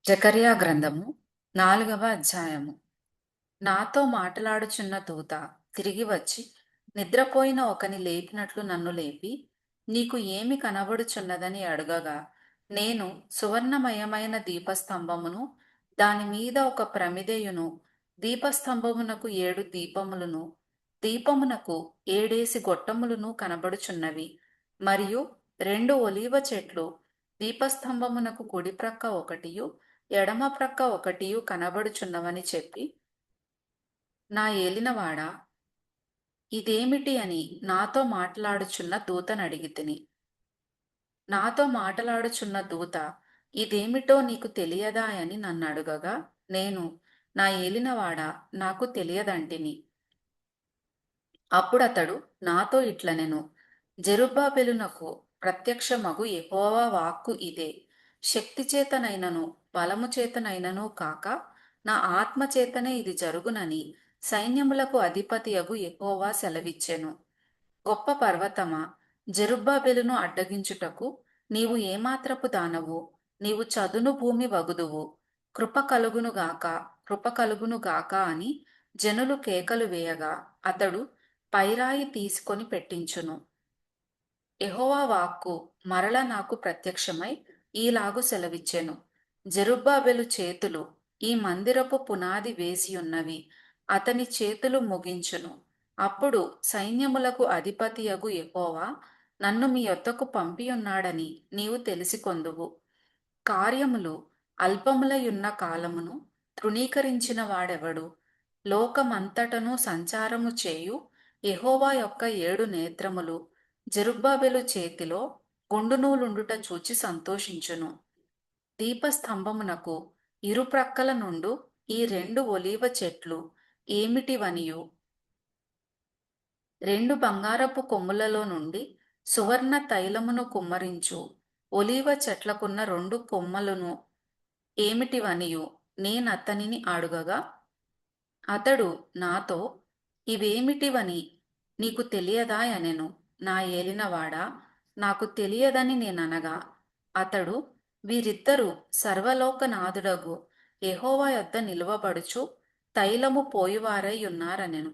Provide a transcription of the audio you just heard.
జకర్యా గ్రంథము 4వ అధ్యాయము. నాతో మాటలాడుచున్న దూత తిరిగి వచ్చి నిద్రపోయిన ఒకని లేపినట్లు నన్ను లేపి, నీకు ఏమి కనబడుచున్నదని అడుగగా, నేను సువర్ణమయమైన దీపస్తంభమును, దానిమీద ఒక ప్రమిదెయును, దీపస్తంభమునకు 7 దీపములను, దీపమునకు 7 గొట్టములను కనబడుచున్నవి. మరియు 2 ఒలీవ చెట్లు దీపస్తంభమునకు కుడి ప్రక్క ఒకటియు ఎడమ ప్రక్క ఒకటియు కనబడుచున్నవని చెప్పి, నా ఏలినవాడా, ఇదేమిటి అని నాతో మాట్లాడుచున్న దూతనడిగితిని. నాతో మాటలాడుచున్న దూత, ఇదేమిటో నీకు తెలియదా అని నన్నడుగగా, నేను, నా ఏలినవాడా, నాకు తెలియదంటిని. అప్పుడతడు నాతో ఇట్లనెను, జెరుబ్బాబెలునకు ప్రత్యక్షమగు యెహోవా వాక్కు ఇదే. శక్తి చేతనైనను బలము చేతనైనను కాక, నా ఆత్మ చేతనే ఇది జరుగునని సైన్యములకు అధిపతియగు యెహోవా సెలవిచ్చెను. గొప్ప పర్వతమా, జెరుబ్బాబెలును అడ్డగించుటకు నీవు ఏమాత్రపు దానవు? నీవు చదును భూమి వగుదువు. కృప కలుగునుగాక, కృప కలుగునుగాక అని జనులు కేకలు వేయగా, అతడు పైరాయి తీసుకొని పెట్టించును. యెహోవా వాక్కు మరల నాకు ప్రత్యక్షమై ఈలాగు సెలవిచ్చెను. జెరుబ్బాబెలు చేతులు ఈ మందిరపు పునాది వేసియున్నవి, అతని చేతులు ముగించును. అప్పుడు సైన్యములకు అధిపతియగు యెహోవా నన్ను మీ యొద్దకు పంపియున్నాడని నీవు తెలిసికొందువు. కార్యములు అల్పములయున్న కాలమును తృణీకరించిన వాడెవడు? లోకమంతటను సంచారము చేయు యెహోవా యొక్క 7 నేత్రములు జెరుబ్బాబెలు చేతిలో గుండునూలుండుట చూచి సంతోషించును. దీపస్తంభమునకు ఇరుప్రక్కల నుండు ఈ 2 ఒలీవ చెట్లు ఏమిటివనియు, 2 బంగారపు కొమ్ములలో నుండి సువర్ణ తైలమును కుమ్మరించు ఒలీవ చెట్లకున్న 2 కొమ్మలను ఏమిటివనియు నేనతనిని అడుగగా, అతడు నాతో, ఇవేమిటివని నీకు తెలియదా అనెను. నా ఏలినవాడా, నాకు తెలియదని నేననగా, అతడు, వీరిద్దరూ సర్వలోకనాథుడగు యెహోవా యొద్ద నిలువబడుచు తైలము పోయువారై ఉన్నారనెను.